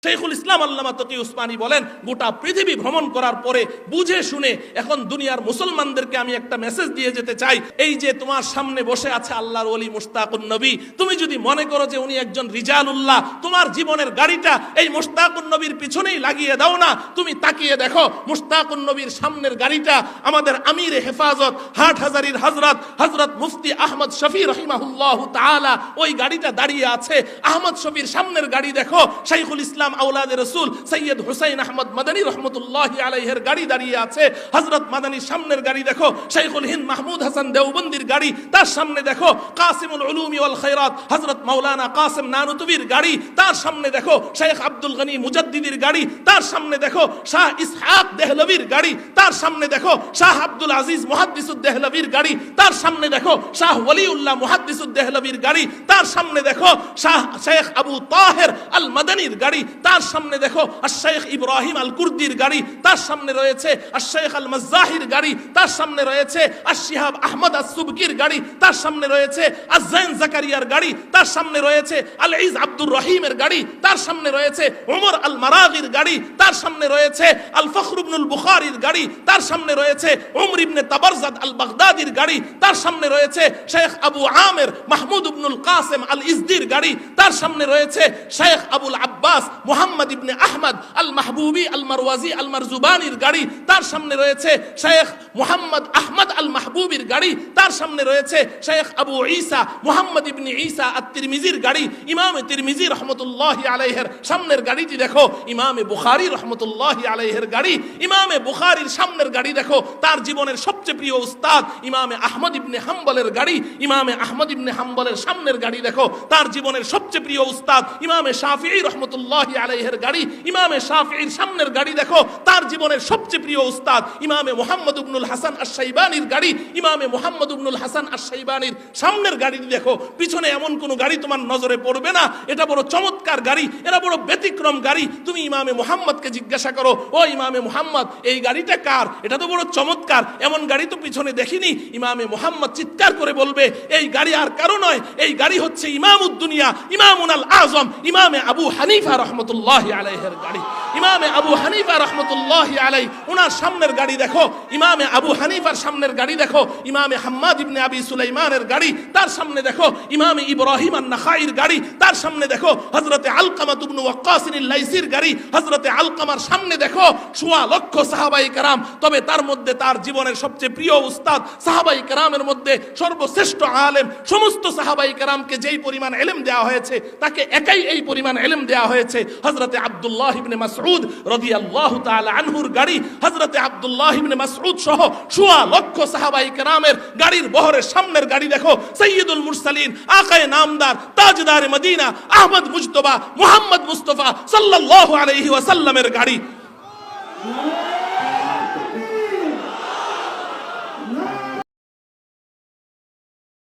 শাইখুল ইসলাম আল্লামা তকি উসমানী বলেন, গোটা পৃথিবী ভ্রমণ করার পরে বুঝে শুনে এখন দুনিয়ার মুসলমানদেরকে আমি একটা মেসেজ দিয়ে যেতে চাই। এই যে তোমার সামনে বসে আছে আল্লাহর ওলি মুশতাকুন নবী, তুমি যদি মনে করো যে উনি একজন রিজালুল্লাহ, তোমার জীবনের গাড়িটা এই মুশতাকুন নবীর পিছনেই লাগিয়ে দাও না। তুমি তাকিয়ে দেখো মুশতাকুন নবীর সামনের গাড়িটা আমাদের আমিরে হেফাজত হাটহাজারীর হযরত মুফতি আহমদ শফি রাহিমাহুল্লাহু তাআলা ওই গাড়িটা দাঁড়িয়ে আছে। আহমদ শফির সামনের গাড়ি দেখো শাইখুল ইসলাম আওলাদে রাসূল সৈয়দ হুসাইন আহমদ মাদানী রহমতুল্লাহি আলাইহির গাড়ি দাঁড়িয়ে আছে। হযরত মাদানীর সামনের গাড়ি দেখো শাইখুল হিন্দ মাহমুদ হাসান দেওবন্দির গাড়ি, তার সামনে দেখো কাসিমুল উলুমি ওয়াল খায়রাত হযরত মাওলানা কাসিম নানুতুবির গাড়ি, তার সামনে দেখো শেখ আব্দুল গনি মুজাদ্দিদির গাড়ি, তার সামনে দেখো শাহ ইসহাক দেহলভির গাড়ি, তার সামনে দেখো শাহ আব্দুল আজিজ মুহাদ্দিসুদ দেহলভির গাড়ি, তার সামনে দেখো শাহ ওলিউল্লাহ মুহাদ্দিসুদ দেহলভির গাড়ি, তার সামনে দেখো শাহ শেখ আবু তাহের আল মাদানীর গাড়ি, তার সামনে দেখো আশ-শাইখ ইব্রাহিম আল কুর্দির গাড়ি, তার সামনে রয়েছে আশ-শাইখ আল মাজ্জাহির গাড়ি, তার সামনে রয়েছে আশ-শিহাব আহমদ আস-সুবকির গাড়ি, তার সামনে রয়েছে আজ-জাইন জাকারিয়ার গাড়ি, তার সামনে রয়েছে আল-ইজ আব্দুর রহিমের গাড়ি, তার সামনে রয়েছে ওমর আল মারাগির গাড়ি, তার সামনে রয়েছে আল ফখর ইবনুল বুখারীর গাড়ি, তার সামনে রয়েছে উমর ইবনে তাবারজাদ আল বাগদাদির গাড়ি, তার সামনে রয়েছে শেখ আবু আমির মাহমুদ ইবনুল কাসিম আল ইজদির গাড়ি, তার সামনে রয়েছে শেখ আবুল আব্বাস মুহাম্মদ ইবনে আহমদ আল মাহবুবি আল মারওয়াজি আল মারজুবানির গাড়ি, তার সামনে রয়েছে শেখ মুহাম্মদ আহমদ আল মাহবুবির গাড়ি, তার সামনে রয়েছে শেখ আবু ঈসা মুহাম্মদ ইবনে ঈসা আত-তিরমিজির গাড়ি। ইমাম তিরমিজি রহমতুল্লাহি আলাইহির সামনের গাড়িটি দেখো ইমাম বুখারী রহমতুল্লাহি আলাইহির গাড়ি। ইমাম বুখারীর সামনের গাড়ি দেখো তার জীবনের সবচেয়ে প্রিয় উস্তাদ ইমাম আহমদ ইবনে হাম্বলের গাড়ি। ইমাম আহমদ ইবনে হাম্বলের সামনের গাড়ি দেখো তার জীবনের সবচেয়ে প্রিয় উস্তাদ ইমাম শাফিঈ রহমতুল্লাহি আলাইহির গাড়ি। ইমাম শাফিঈর সামনের গাড়ি দেখো তার জীবনের সবচেয়ে প্রিয় উস্তাদ ইমাম মুহাম্মদ ইবনুল হাসান আশ-শাইবানির গাড়ি। ইমাম মুহাম্মদ ইবনুল হাসান আশ-শাইবানির সামনের গাড়ি দেখো, পিছনে এমন কোন গাড়ি তোমার নজরে পড়বে না, এটা বড় চমৎকার গাড়ি, এরা বড় ব্যতিক্রম গাড়ি। তুমি ইমামে মুহাম্মদকে জিজ্ঞাসা করো, ও ইমামে মুহাম্মদ এই গাড়িটা কার? এটা তো বড় চমৎকার, এমন গাড়ি তো পিছনে দেখিনি। ইমামে মুহাম্মদ চিৎকার করে বলবে, এই গাড়ি আর কারো নয়, এই গাড়ি হচ্ছে ইমামুদ দুনিয়া ইমামুনাল আযম ইমামে আবু হানিফা রাহমাতুল্লাহি আলাইহির গাড়ি। ইমামে আবু হানিফা রাহমাতুল্লাহি আলাইহি ওনার সামনের গাড়ি দেখো, ইমামে আবু হানিফার সামনের গাড়ি দেখো ইমামে হাম্মাদ ইবনে আবি সুলাইমানের গাড়ি, তার সামনে দেখো ইমামে ইব্রাহিম আন-নাখাইর গাড়ি, তার সামনে দেখো হযরতে আলকামা ইবনে ওয়াক্কাস আল-লাইসির গাড়ি। হযরতে আলকামার সামনে দেখো সোয়া লক্ষ সাহাবায়ে কেরাম, তবে তার মধ্যে তার জীবনের সবচেয়ে প্রিয় উস্তাদ সাহাবায়ে কেরামের মধ্যে সর্বশ্রেষ্ঠ আলেম, সমস্ত সাহাবায়ে কেরামকে যেই পরিমাণ ইলম দেওয়া হয়েছে তাকে একাই এই পরিমাণ ইলম দেওয়া হয়েছে। হযরতে আব্দুল্লাহ ইবনে মাসউদ রাদিয়াল্লাহু তাআলা আনহুর গাড়ি। হযরতে আব্দুল্লাহ ইবনে মাসউদ সহ সোয়া লক্ষ সাহাবায়ে কেরামের গাড়ির বহরের সামনের গাড়ি দেখো সাইয়্যিদুল মুরসালিন আকায়ে নামদার তাজদার মদিনা আহমদ মুজতবা মুহাম্মদ মুস্তাফা সাল্লাল্লাহু আলাইহি ওয়াসাল্লামের গাড়ি।